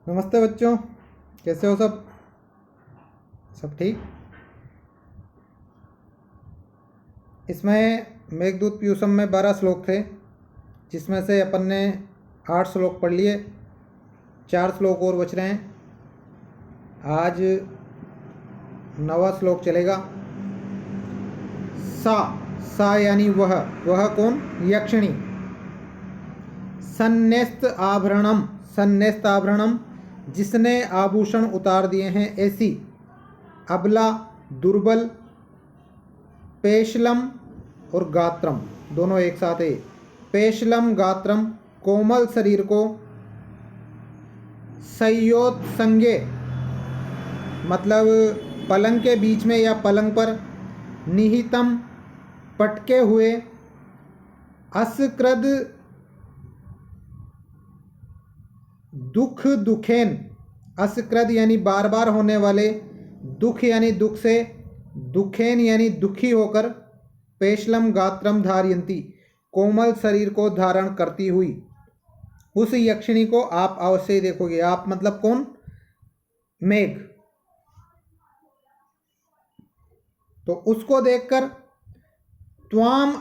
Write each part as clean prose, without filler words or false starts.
नमस्ते बच्चों, कैसे हो सब? सब ठीक। इसमें मेघदूत पीयूषम में 12 श्लोक थे, जिसमें से अपन ने 8 श्लोक पढ़ लिए। 4 श्लोक और बच रहे हैं। आज 9वां श्लोक चलेगा। सा सा यानी वह कौन? यक्षिणी। सन्नेस्त आभरणम जिसने आभूषण उतार दिए हैं, ऐसी। अबला दुर्बल, पेशलम और गात्रम दोनों एक साथ है। पेशलम गात्रम कोमल शरीर को, संयोत्संगे मतलब पलंग के बीच में या पलंग पर, निहितम पटके हुए, अस्कृद दुखेन, अस्कृद यानी बार बार होने वाले, दुख यानी दुख से, दुखेन यानी दुखी होकर, पेशलम गात्रम धारयंती कोमल शरीर को धारण करती हुई उस यक्षिणी को आप अवश्य ही देखोगे। आप मतलब कौन? मेघ। तो उसको देखकर त्वाम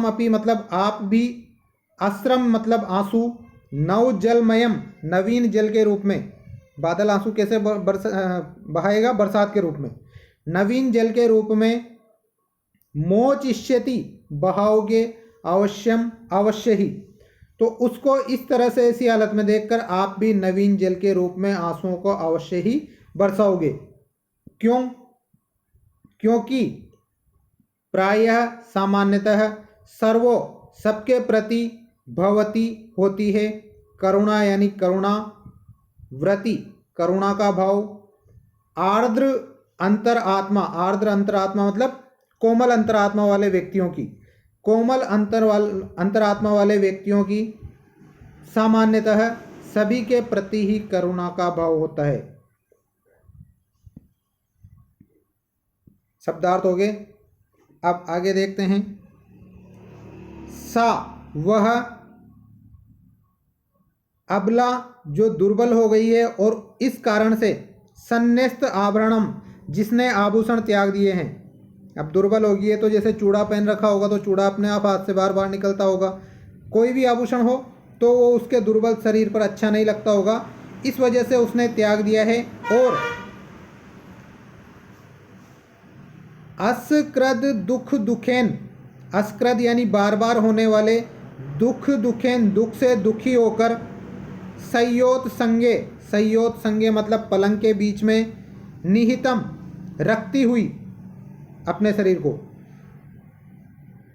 अपी मतलब आप भी, आश्रम मतलब आंसू, नव जलमयम नवीन जल के रूप में। बादल आंसू कैसे बहाएगा? बरसात के रूप में। नवीन जल के रूप में, मोचिष्यति बहाओगे, अवश्यम अवश्य ही। तो उसको इस तरह से ऐसी हालत में देखकर आप भी नवीन जल के रूप में आंसुओं को अवश्य ही बरसाओगे। क्यों? क्योंकि प्रायः सामान्यतः सर्वो सबके प्रति, भवती होती है, करुणा यानी करुणा, व्रति करुणा का भाव, आर्द्र अंतरात्मा मतलब कोमल अंतरात्मा वाले व्यक्तियों की, कोमल अंतरात्मा वाले व्यक्तियों की सामान्यतः सभी के प्रति ही करुणा का भाव होता है। शब्दार्थ हो गए। अब आगे देखते हैं। सा वह, अबला जो दुर्बल हो गई है और इस कारण से, सन्नेस्त आभरणम जिसने आभूषण त्याग दिए हैं। अब दुर्बल होगी है तो जैसे चूड़ा पहन रखा होगा तो चूड़ा अपने आप हाथ से बार बार निकलता होगा। कोई भी आभूषण हो तो वो उसके दुर्बल शरीर पर अच्छा नहीं लगता होगा, इस वजह से उसने त्याग दिया है। और अस्कृद दुखेन, अस्कृद यानी बार बार होने वाले, दुखेन दुख से दुखी होकर, संयोत संगे मतलब पलंग के बीच में, निहितम रखती हुई अपने शरीर को,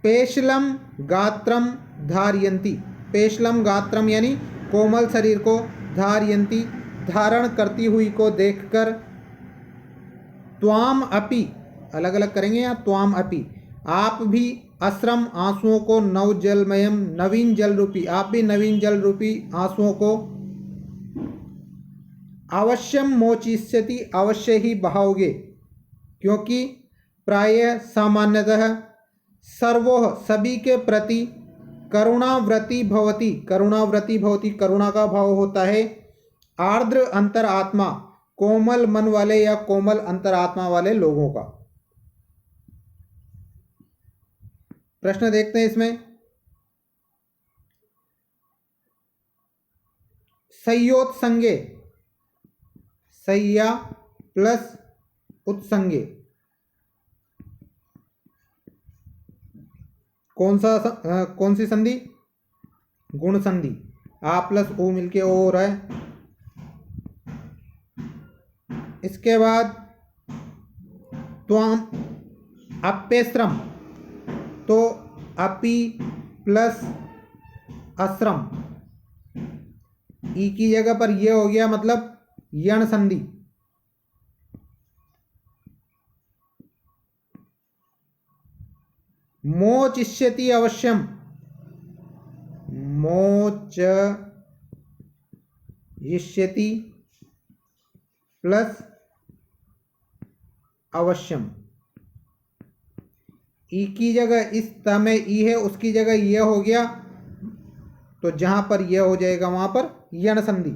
पेशलम गात्रम धारयंती, पेशलम गात्रम यानी कोमल शरीर को, धारयंती धारण करती हुई को देखकर, त्वाम अपि अलग अलग करेंगे यहाँ, त्वाम अपि आप भी, अश्रम आंसुओं को, नव जलमयम नवीन जल रूपी, आप भी नवीन जल रूपी आंसुओं को, अवश्यम मोचिष्यति अवश्य ही बहाओगे। क्योंकि प्रायः सामान्यतः सर्वोह सभी के प्रति, करुणाव्रति भवति करुणा का भाव होता है, आर्द्र अंतरात्मा कोमल मन वाले या कोमल अंतरात्मा वाले लोगों का। प्रश्न देखते हैं इसमें। संयोत्संगे, सय्या प्लस उत्संगे, कौन सी संधि? गुण संधि। आ प्लस ओ मिलके ओ हो रहा है। इसके बाद त्वाम अप्यश्रम, तो अपि प्लस आश्रम, ई की जगह पर यह हो गया, मतलब यण संधि। मोचिष्यति अवश्यम, मोचयिष्यति प्लस अवश्यम, ई की जगह इस त में ई है, उसकी जगह यह हो गया, तो जहां पर यह हो जाएगा वहां पर यण संधि।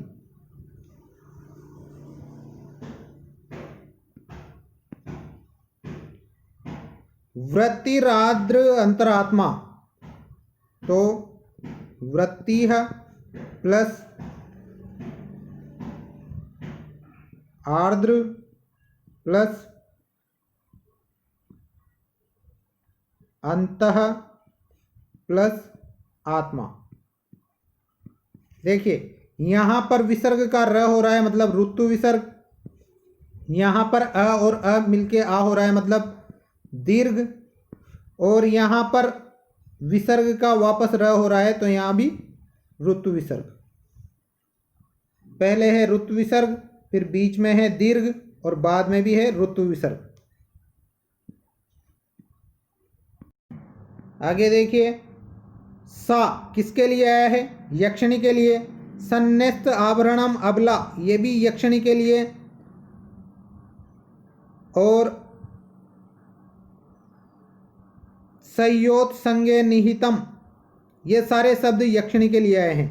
वृत्तिरार्द्र अंतरात्मा, तो वृत्ति प्लस आर्द्र प्लस अंतः प्लस आत्मा। देखिए यहां पर विसर्ग का र हो रहा है मतलब ऋतु विसर्ग, यहां पर अ और अ मिलके आ हो रहा है मतलब दीर्घ, और यहां पर विसर्ग का वापस र हो रहा है तो यहां भी ऋतु विसर्ग। पहले है ऋतु विसर्ग, फिर बीच में है दीर्घ और बाद में भी है ऋतु विसर्ग। आगे देखिए, सा किसके लिए आया है? यक्षिणी के लिए। सन्निस्त आभरणम अबला, ये भी यक्षिणी के लिए। और संयोत संगे निहितम, ये सारे शब्द यक्षिणी के लिए आए हैं।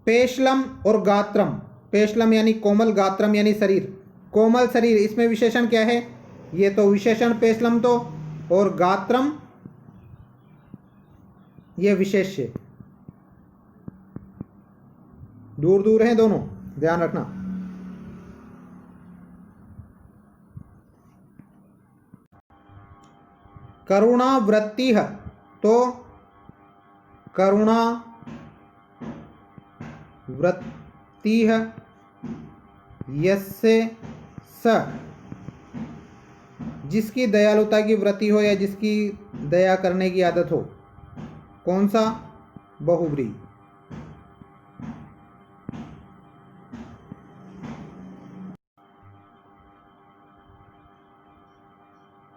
पेशलम और गात्रम, पेशलम यानी कोमल, गात्रम यानी शरीर, कोमल शरीर, इसमें विशेषण क्या है? ये तो विशेषण पेशलम तो, और गात्रम ये विशेष्य, दूर दूर हैं दोनों, ध्यान रखना। करुणा वृत्ति है तो करुणा वृत्ति है यस्य स, जिसकी दयालुता की वृत्ति हो या जिसकी दया करने की आदत हो। कौन सा? बहुव्रीहि।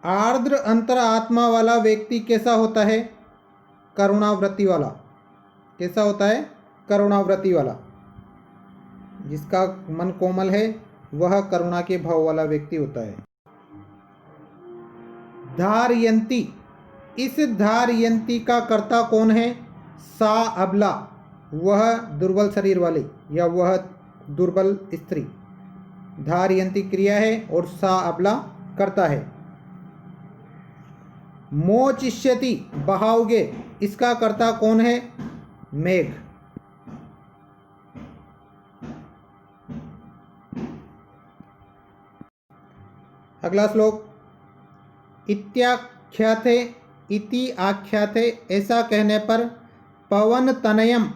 आर्द्र अंतर आत्मा वाला व्यक्ति कैसा होता है? करुणावृत्ति वाला। कैसा होता है? करुणावृत्ति वाला। जिसका मन कोमल है वह करुणा के भाव वाला व्यक्ति होता है। धारयंती, इस धारयंती का कर्ता कौन है? सा अबला, वह दुर्बल शरीर वाली या वह दुर्बल स्त्री। धारयंती क्रिया है और सा अबला कर्ता है। मोचिष्यति, बहाओगे, इसका कर्ता कौन है? मेघ। अगला श्लोक, इत्याख्याते, इति आख्याते, ऐसा कहने पर पवन तनयम,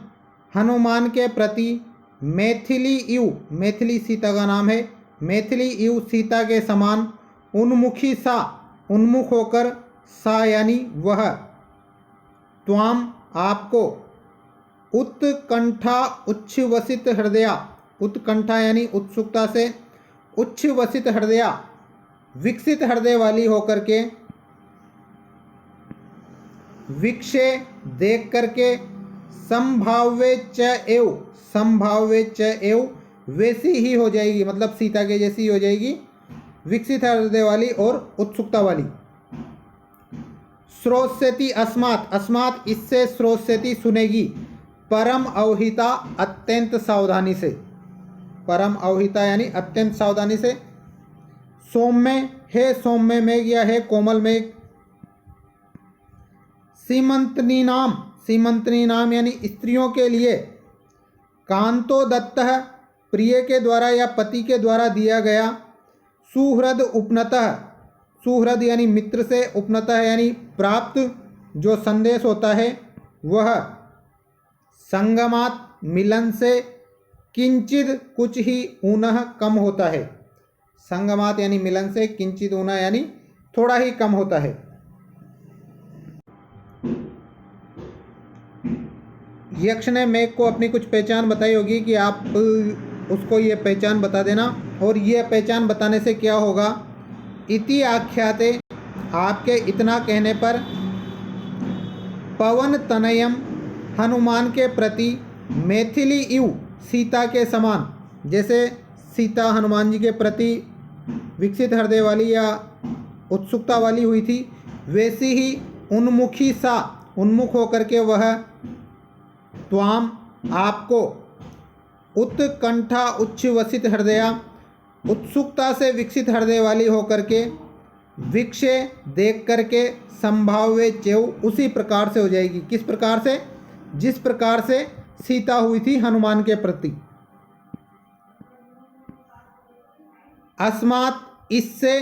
हनुमान के प्रति मैथिली इव, मैथिली सीता का नाम है, मैथिली इव सीता के समान, उन्मुखी सा, उन्मुख होकर, सा यानी वह, त्वाम आपको, उत्कंठा उच्छ्वसित हृदया, उत्कंठा यानी उत्सुकता से, उच्छ्वसित हृदया विकसित हृदय वाली होकर के, विक्षे देख करके, संभाव्य च एव, संभाव्य च एव वैसी ही हो जाएगी, मतलब सीता के जैसी हो जाएगी, विकसित हृदय वाली और उत्सुकता वाली। श्रोष्यति अस्मात्, अस्मात् इससे श्रोष्यति सुनेगी, परम अवहिता अत्यंत सावधानी से, परम अवहिता यानी अत्यंत सावधानी से। सौम्य है, सौम्य मेघ या है कोमल मेघ। सीमंतनी नाम, सीमंतनी नाम यानी स्त्रियों के लिए। कांतो दत्तः, प्रिय के द्वारा या पति के द्वारा दिया गया। सुहृद उपनतः, सुहृद यानी मित्र से, उपनतः यानी प्राप्त जो संदेश होता है वह। संगमात, मिलन से, किंचित कुछ ही, ऊनः कम होता है। संगमात यानी मिलन से, किंचित ऊना यानी थोड़ा ही कम होता है। यक्ष ने मेघ को अपनी कुछ पहचान बताई होगी कि आप उसको ये पहचान बता देना, और ये पहचान बताने से क्या होगा? इति आख्याते, आपके इतना कहने पर, पवन तनयम, हनुमान के प्रति, मैथिली इव, सीता के समान, जैसे सीता हनुमान जी के प्रति विकसित हृदय वाली या उत्सुकता वाली हुई थी, वैसी ही उन्मुखी सा, उन्मुख होकर के वह, त्वाम आपको, उत्कंठा उच्छ्वसित हृदया उत्सुकता से विकसित हृदय वाली होकर के विक्षे देख करके संभाव्य चेव उसी प्रकार से हो जाएगी। किस प्रकार से? जिस प्रकार से सीता हुई थी हनुमान के प्रति। अस्मात्, इससे,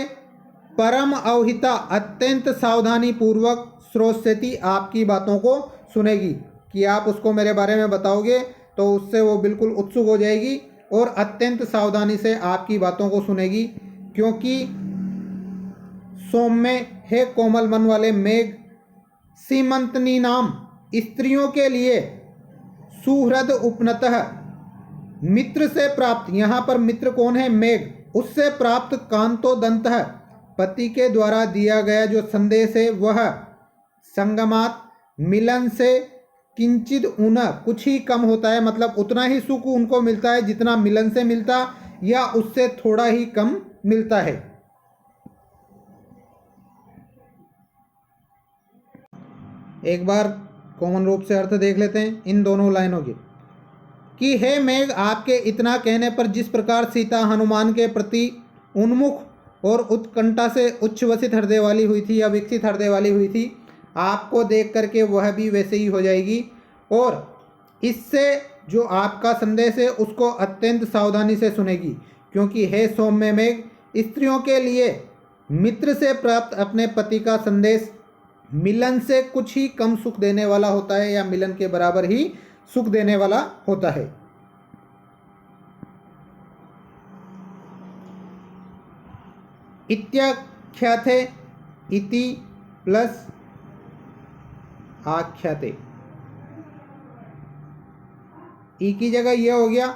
परम अवहिता, अत्यंत सावधानी पूर्वक, श्रोष्यति, आपकी बातों को सुनेगी, कि आप उसको मेरे बारे में बताओगे तो उससे वो बिल्कुल उत्सुक हो जाएगी और अत्यंत सावधानी से आपकी बातों को सुनेगी। क्योंकि सौम्य है कोमल मन वाले मेघ, सीमंतनी नाम, स्त्रियों के लिए, सुहृद उपनतः, मित्र से प्राप्त, यहाँ पर मित्र कौन है? मेघ, उससे प्राप्त, कांतो दंतः, पति के द्वारा दिया गया जो संदेश है वह, संगमात, मिलन से, किंचित ऊन, कुछ ही कम होता है, मतलब उतना ही सुख उनको मिलता है जितना मिलन से मिलता, या उससे थोड़ा ही कम मिलता है। एक बार कॉमन रूप से अर्थ देख लेते हैं इन दोनों लाइनों के, कि हे मेघ, आपके इतना कहने पर जिस प्रकार सीता हनुमान के प्रति उन्मुख और उत्कंठा से उच्छ्वसित हृदय वाली हुई थी या विकसित हृदय वाली हुई थी, आपको देख करके वह भी वैसे ही हो जाएगी। और इससे जो आपका संदेश है उसको अत्यंत सावधानी से सुनेगी। क्योंकि हे सौम्य मेघ, स्त्रियों के लिए मित्र से प्राप्त अपने पति का संदेश मिलन से कुछ ही कम सुख देने वाला होता है, या मिलन के बराबर ही सुख देने वाला होता है। इत्याख्याते, इति प्लस आख्याते, ई की जगह यह हो गया,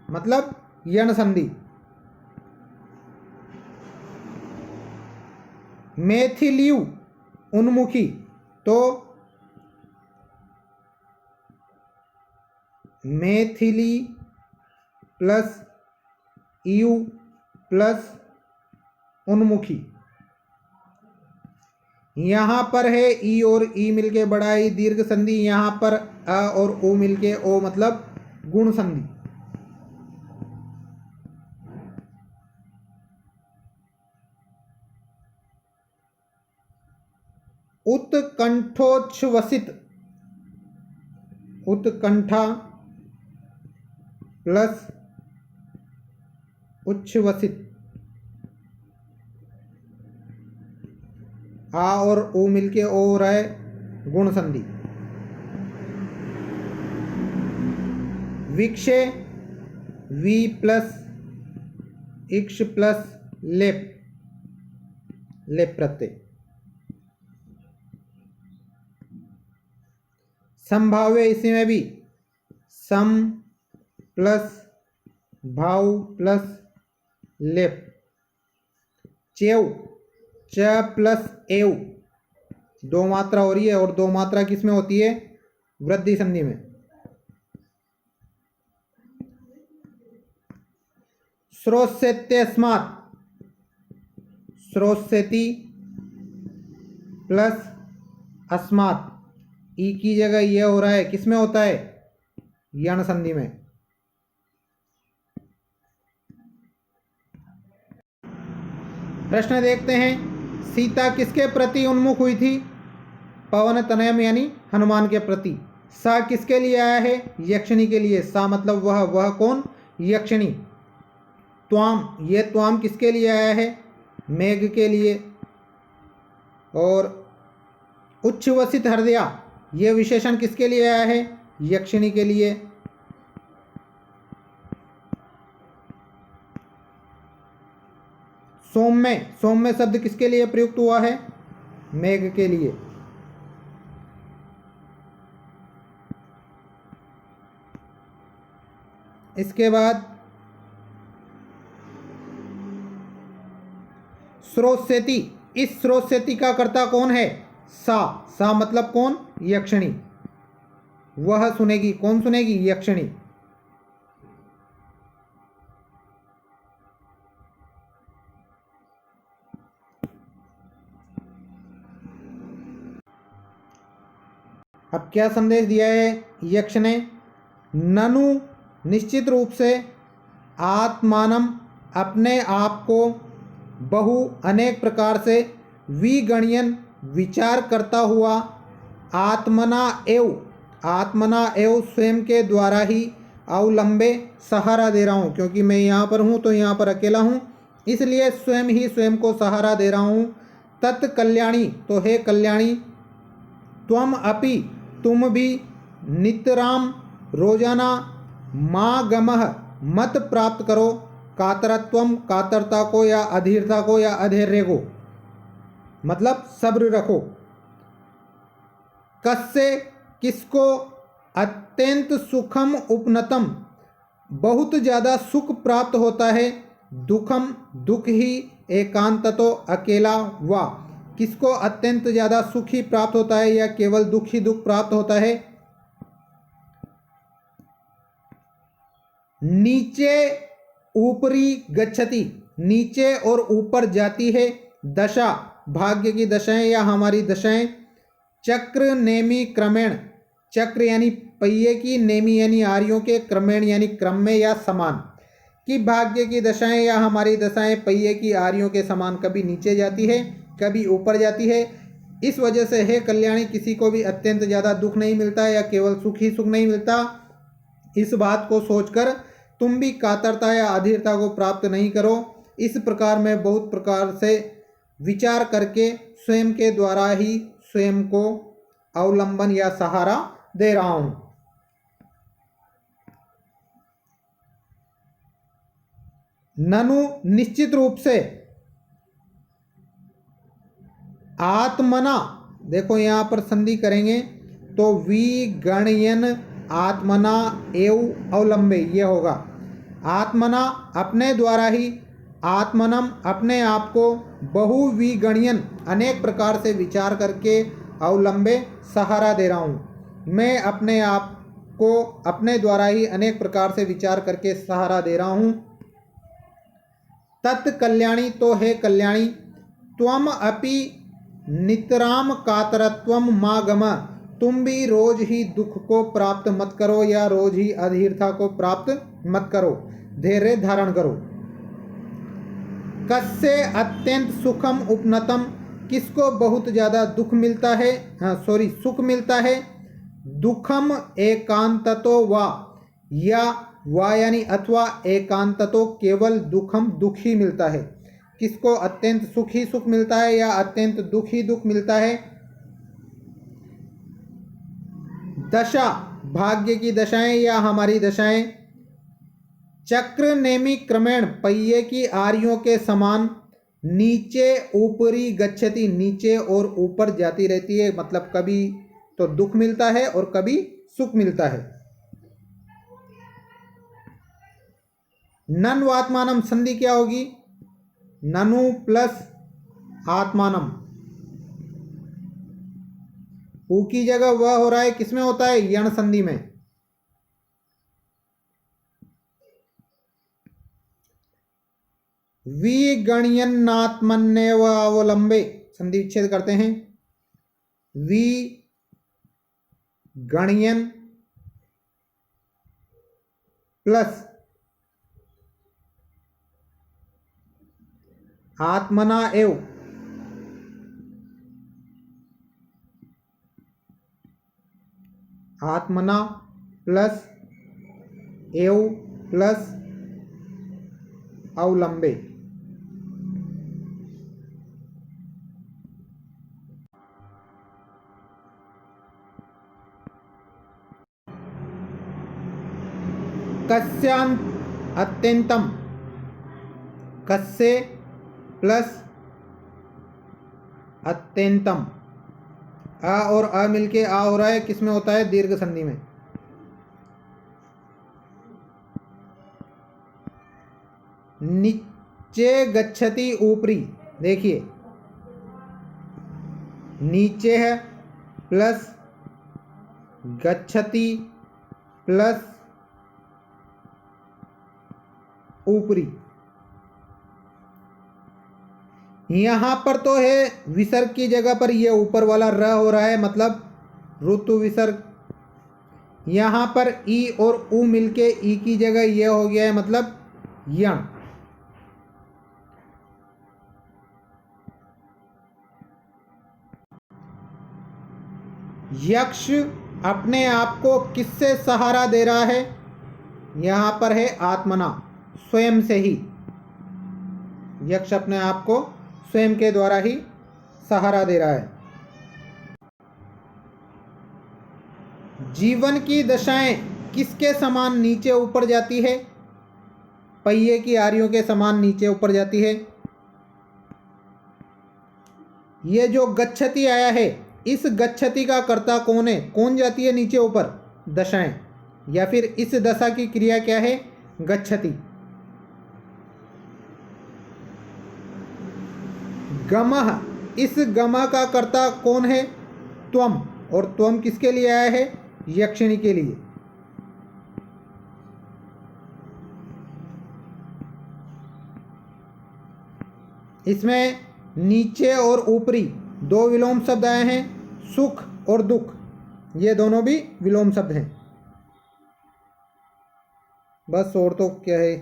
मतलब यण संधि। मैथिलीव, उन्मुखी, तो मैथिली प्लस यू प्लस उन्मुखी। यहाँ पर है ई और ई मिलके बड़ा ई दीर्घ संधि, यहाँ पर अ और ओ मिलके ओ मतलब गुण संधि। उत्कंठोच्छ्वसित, उत्कंठा प्लस उच्छ्वसित, आ और ओ मिलके ओ हो रहा है गुण संधि। विक्षे, वी प्लस इक्ष प्लस लेप, लेप प्रत्यय। संभाव्य, इसी में भी सम प्लस भाव प्लस लेप। चेव, च प्लस एव, दो मात्रा हो रही है, और दो मात्रा किस में होती है? वृद्धि संधि में। श्रोष्यत्यस्मात्, श्रोष्यति प्लस अस्मात्, ई की जगह यह हो रहा है, किस में होता है? यण संधि में। प्रश्न देखते हैं, सीता किसके प्रति उन्मुख हुई थी? पवन तनयम यानी हनुमान के प्रति। सा किसके लिए आया है? यक्षिणी के लिए। सा मतलब वह कौन? यक्षिणी। त्वाम, ये त्वाम किसके लिए आया है? मेघ के लिए। और उच्छ्वसित हृदया, ये विशेषण किसके लिए आया है? यक्षिणी के लिए। सौम्य, सौम्य शब्द किसके लिए प्रयुक्त हुआ है? मेघ के लिए। इसके बाद श्रोष्यति, इस श्रोष्यति का कर्ता कौन है? सा। सा मतलब कौन? यक्षिणी। वह सुनेगी, कौन सुनेगी? यक्षिणी। अब क्या संदेश दिया है यक्ष ने? ननु, निश्चित रूप से, आत्मानम, अपने आप को बहु अनेक प्रकार से विगणयन विचार करता हुआ आत्मना एव स्वयं के द्वारा ही अवलंबे सहारा दे रहा हूँ। क्योंकि मैं यहाँ पर हूँ तो यहाँ पर अकेला हूँ, इसलिए स्वयं ही स्वयं को सहारा दे रहा हूँ। तत्कल्याणी, तो हे कल्याणी, त्वम अपि, तुम भी, नितराम, रोजाना, मागमः, मत प्राप्त करो, कातरत्वम, कातरता को या अधीरता को या अधैर्य को, मतलब सब्र रखो। कस्य, किसको, अत्यंत सुखम उपनतम, बहुत ज़्यादा सुख प्राप्त होता है, दुखम, दुख ही, एकांततो, अकेला, वा, किसको अत्यंत ज़्यादा सुख ही प्राप्त होता है या केवल दुख ही दुख प्राप्त होता है। नीचे ऊपरी गच्छति, नीचे और ऊपर जाती है, दशा, भाग्य की दशाएं या हमारी दशाएं, चक्र नेमी क्रमेण, चक्र यानी पहिए की, नेमी यानी आर्यों के, क्रमेण यानी क्रम में या समान, कि भाग्य की दशाएं या हमारी दशाएं पहिए की आर्यों के समान कभी नीचे जाती है कभी ऊपर जाती है। इस वजह से हे कल्याणी, किसी को भी अत्यंत ज़्यादा दुख नहीं मिलता या केवल सुख ही सुख नहीं मिलता। इस बात को सोचकर तुम भी कातरता या अधीरता को प्राप्त नहीं करो। इस प्रकार मैं बहुत प्रकार से विचार करके स्वयं के द्वारा ही स्वयं को अवलंबन या सहारा दे रहा हूँ। ननु, निश्चित रूप से, आत्मना, देखो यहाँ पर संधि करेंगे तो विगणयन आत्मना एव अवलंबे, ये होगा आत्मना, अपने द्वारा ही, आत्मनम, अपने आप को, बहुविगणयन, अनेक प्रकार से विचार करके, अवलंबे, सहारा दे रहा हूँ। मैं अपने आप को अपने द्वारा ही अनेक प्रकार से विचार करके सहारा दे रहा हूँ। तत्कल्याणी, तो हे कल्याणी, त्वम अपि नितराम कातरत्वम मागम, तुम भी रोज ही दुख को प्राप्त मत करो या रोज ही अधीरता को प्राप्त मत करो, धैर्य धारण करो। कस्य अत्यंत सुखम उपनतम, किसको बहुत ज़्यादा दुख मिलता है, सुख मिलता है। दुखम एकांततो वा, या वा यानी अथवा, एकांततो, केवल दुखम, दुख ही मिलता है। किसको अत्यंत सुख ही सुख मिलता है या अत्यंत दुख ही दुख मिलता है। दशा, भाग्य की दशाएं या हमारी दशाएं, चक्र नेमी क्रमेण, पहिए की आरियों के समान, नीचे ऊपरी गच्छति, नीचे और ऊपर जाती रहती है, मतलब कभी तो दुख मिलता है और कभी सुख मिलता है। नन्वात्मानम, संधि क्या होगी, ननु प्लस आत्मानम, ऊ की जगह वह हो रहा है, किसमें होता है, यण संधि में। विगणयन्नात्मन्येव अवलंबे, संधि विच्छेद करते हैं। विगणयन प्लस आत्मना एव, आत्मना प्लस एव प्लस अवलंबे। कस्यां अत्यंतम, कस्य प्लस अत्यंतम, आ और आ मिलके आ हो रहा है, किसमें होता है, दीर्घ संधि में। नीचे गच्छति ऊपरी, देखिए नीचे है प्लस गच्छति प्लस ऊपरी। यहाँ पर तो है विसर्ग की जगह पर ये ऊपर वाला र हो रहा है, मतलब ऋतु विसर्ग। यहाँ पर ई और ऊ मिलके ई की जगह ये हो गया है, मतलब यण। यक्ष अपने आप को किससे सहारा दे रहा है? यहाँ पर है आत्मना, स्वयं से ही। यक्ष अपने आप को स्वयं के द्वारा ही सहारा दे रहा है। जीवन की दशाएं किसके समान नीचे ऊपर जाती है? पहिए की आरियों के समान नीचे ऊपर जाती है। ये जो गच्छति आया है, इस गच्छति का कर्ता कौन है? कौन जाती है नीचे ऊपर? दशाएं। या फिर इस दशा की क्रिया क्या है? गच्छति। गमः, इस गमः का कर्ता कौन है? त्वम। और त्वम किसके लिए आया है? यक्षिणी के लिए। इसमें नीचे और ऊपरी दो विलोम शब्द आए हैं, सुख और दुख। ये दोनों भी विलोम शब्द हैं। बस और तो क्या है।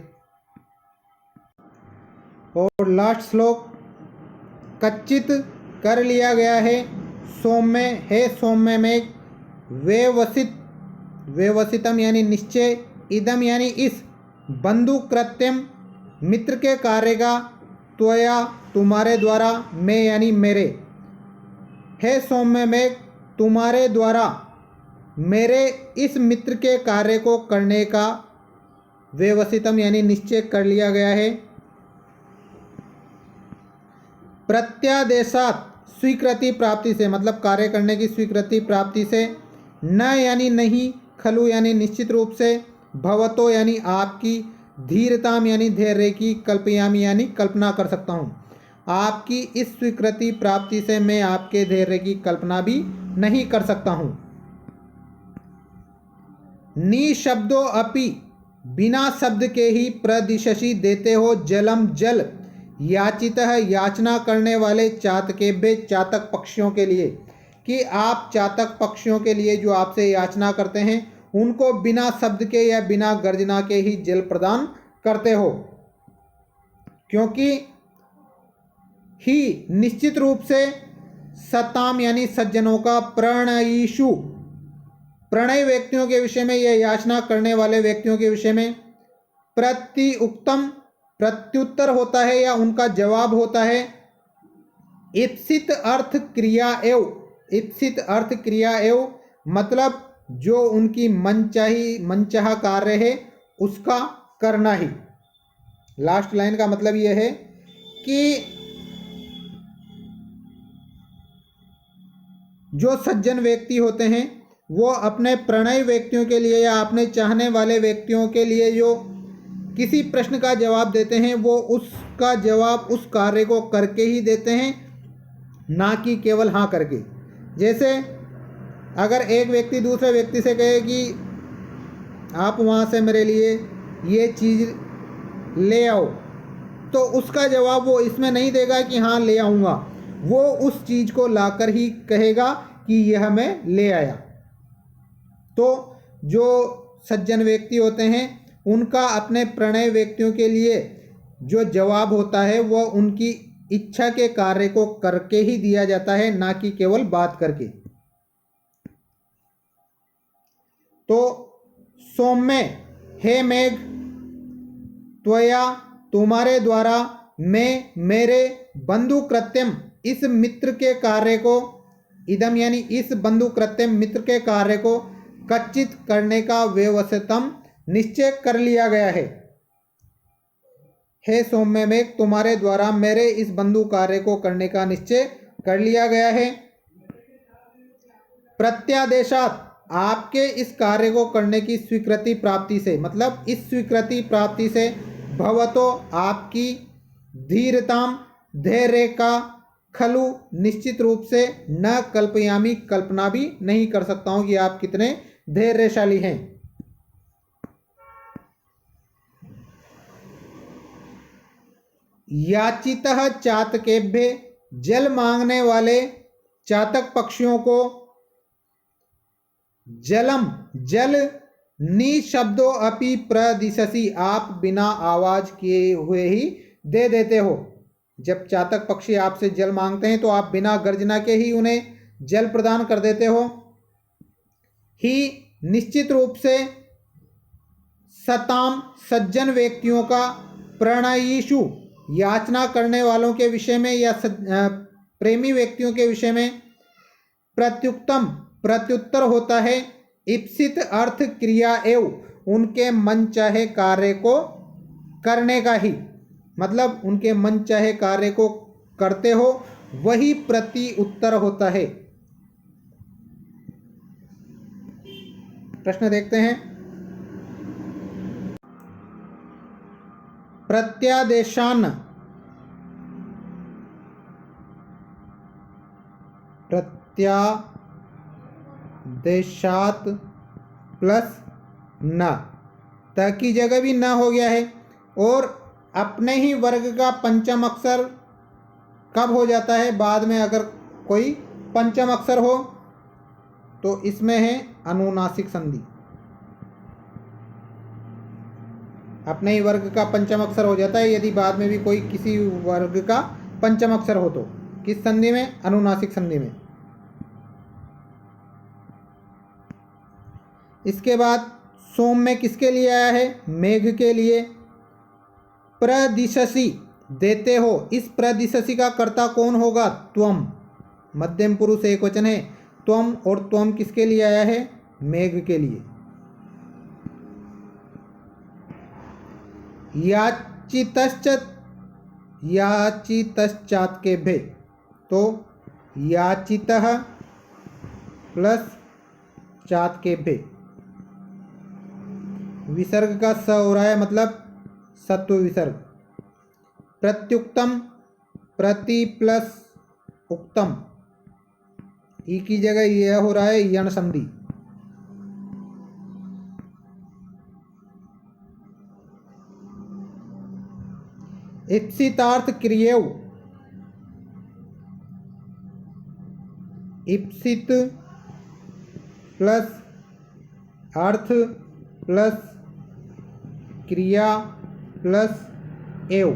और लास्ट श्लोक, कच्चित कर लिया गया है, सौम्य है, सौम्य में व्यवसित, व्यवसितम यानी निश्चय, इदम यानी इस, बंधु कृत्यम मित्र के कार्य का, त्वया तुम्हारे द्वारा, मैं यानी मेरे, है सौम्य में तुम्हारे द्वारा मेरे इस मित्र के कार्य को करने का, व्यवसितम यानी निश्चय कर लिया गया है। प्रत्यादेशात स्वीकृति प्राप्ति से, मतलब कार्य करने की स्वीकृति प्राप्ति से, न यानी नहीं, खलु यानी निश्चित रूप से, भवतो यानी आपकी, धीरताम यानी धैर्य की, कल्पयामी यानी कल्पना कर सकता हूँ। आपकी इस स्वीकृति प्राप्ति से मैं आपके धैर्य की कल्पना भी नहीं कर सकता हूँ। निशब्दो अपि, बिना शब्द के ही, प्रदिशसी देते हो, जलम जल, याचितः याचना करने वाले, चातकेभ्य चातक पक्षियों के लिए, कि आप चातक पक्षियों के लिए जो आपसे याचना करते हैं उनको बिना शब्द के या बिना गर्जना के ही जल प्रदान करते हो। क्योंकि ही निश्चित रूप से सताम यानी सज्जनों का, प्रणयीषु प्रणय व्यक्तियों के विषय में या याचना करने वाले व्यक्तियों के विषय में, प्रत्युक्तम प्रत्युत्तर होता है या उनका जवाब होता है, इप्सित अर्थ क्रिया एव, इप्सित अर्थ क्रिया एव मतलब जो उनकी मनचाहा कार्य है उसका करना ही। लास्ट लाइन का मतलब यह है कि जो सज्जन व्यक्ति होते हैं वो अपने प्रणय व्यक्तियों के लिए या अपने चाहने वाले व्यक्तियों के लिए जो किसी प्रश्न का जवाब देते हैं वो उसका जवाब उस कार्य को करके ही देते हैं, ना कि केवल हाँ करके। जैसे अगर एक व्यक्ति दूसरे व्यक्ति से कहे कि आप वहाँ से मेरे लिए ये चीज़ ले आओ, तो उसका जवाब वो इसमें नहीं देगा कि हाँ ले आऊँगा, वो उस चीज़ को लाकर ही कहेगा कि यह मैं ले आया। तो जो सज्जन व्यक्ति होते हैं उनका अपने प्रणय व्यक्तियों के लिए जो जवाब होता है वो उनकी इच्छा के कार्य को करके ही दिया जाता है, ना कि केवल बात करके। तो सौम्य हे मेघ, त्वया तुम्हारे द्वारा, मैं मेरे, बंधु कृत्यम इस मित्र के कार्य को, इदम यानी इस बंधु कृत्यम मित्र के कार्य को, कच्चित करने का व्यवसितम निश्चय कर लिया गया है। हे सौम्य मेघ, तुम्हारे द्वारा मेरे इस बंधु कार्य को करने का निश्चय कर लिया गया है। प्रत्यादेशात आपके इस कार्य को करने की स्वीकृति प्राप्ति से, मतलब इस स्वीकृति प्राप्ति से, भवतो आपकी, धीरताम धैर्य का, खलु निश्चित रूप से, न कल्पयामी कल्पना भी नहीं कर सकता हूं कि आप कितने धैर्यशाली हैं। याचितः चातकेभ्य जल मांगने वाले चातक पक्षियों को, जलम जल, निशब्दो अपि प्रदिशसी आप बिना आवाज किए हुए ही दे देते हो। जब चातक पक्षी आपसे जल मांगते हैं तो आप बिना गर्जना के ही उन्हें जल प्रदान कर देते हो। ही निश्चित रूप से सताम सज्जन व्यक्तियों का प्रणयीषु याचना करने वालों के विषय में या प्रेमी व्यक्तियों के विषय में प्रत्युक्तम प्रत्युत्तर होता है। इप्सित अर्थ क्रिया एव उनके मन चाहे कार्य को करने का ही, मतलब उनके मन चाहे कार्य को करते हो वही प्रति उत्तर होता है। प्रश्न देखते हैं। प्रत्यादेशान प्रत्यादेशात प्लस न, त की जगह भी न हो गया है। और अपने ही वर्ग का पंचम अक्षर कब हो जाता है? बाद में अगर कोई पंचम अक्षर हो तो इसमें है अनुनासिक संधि। अपने ही वर्ग का पंचम अक्षर हो जाता है यदि बाद में भी कोई किसी वर्ग का पंचम अक्षर हो तो। किस संधि में? अनुनासिक संधि में। इसके बाद सोम में किसके लिए आया है? मेघ के लिए। प्रदिशसी देते हो, इस प्रदिशसी का कर्ता कौन होगा? त्वम। मध्यम पुरुष एकवचन है। त्वम और त्वम किसके लिए आया है? मेघ के लिए। याचितश्चात के भे, तो याचितः प्लस चात के भे, विसर्ग का स हो रहा है, मतलब सत्व विसर्ग। प्रत्युक्तम प्रति प्लस उक्तम, ई की जगह यह हो रहा है यण संधि। इप्सितार्थ क्रियव, इप्सित प्लस अर्थ प्लस क्रिया प्लस एव,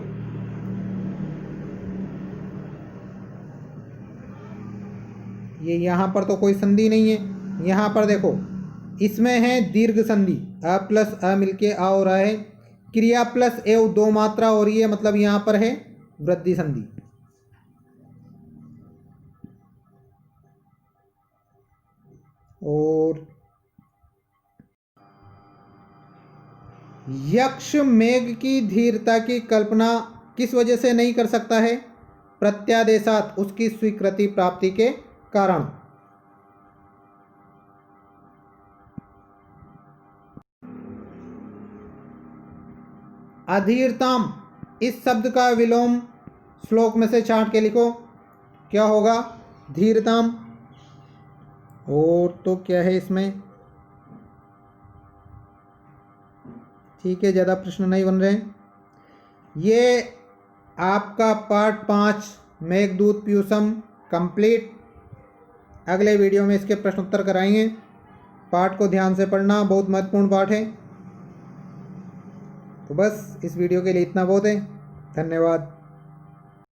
ये यहाँ पर तो कोई संधि नहीं है। यहाँ पर देखो इसमें है दीर्घ संधि, अ प्लस अ मिलके आ हो रहा है। क्रिया प्लस एव दो मात्रा हो रही है, मतलब यहाँ पर है वृद्धि संधि। और यक्ष मेघ की धीरता की कल्पना किस वजह से नहीं कर सकता है? प्रत्यादेशात, उसकी स्वीकृति प्राप्ति के कारण। अधीरताम, इस शब्द का विलोम श्लोक में से छांट के लिखो, क्या होगा? धीरताम। और तो क्या है इसमें? ठीक है, ज़्यादा प्रश्न नहीं बन रहे हैं। ये आपका पार्ट 5 मेघदूत पीयूषम कंप्लीट। अगले वीडियो में इसके प्रश्न उत्तर कराएंगे। पाठ को ध्यान से पढ़ना, बहुत महत्वपूर्ण पाठ है। तो बस इस वीडियो के लिए इतना बहुत है। धन्यवाद।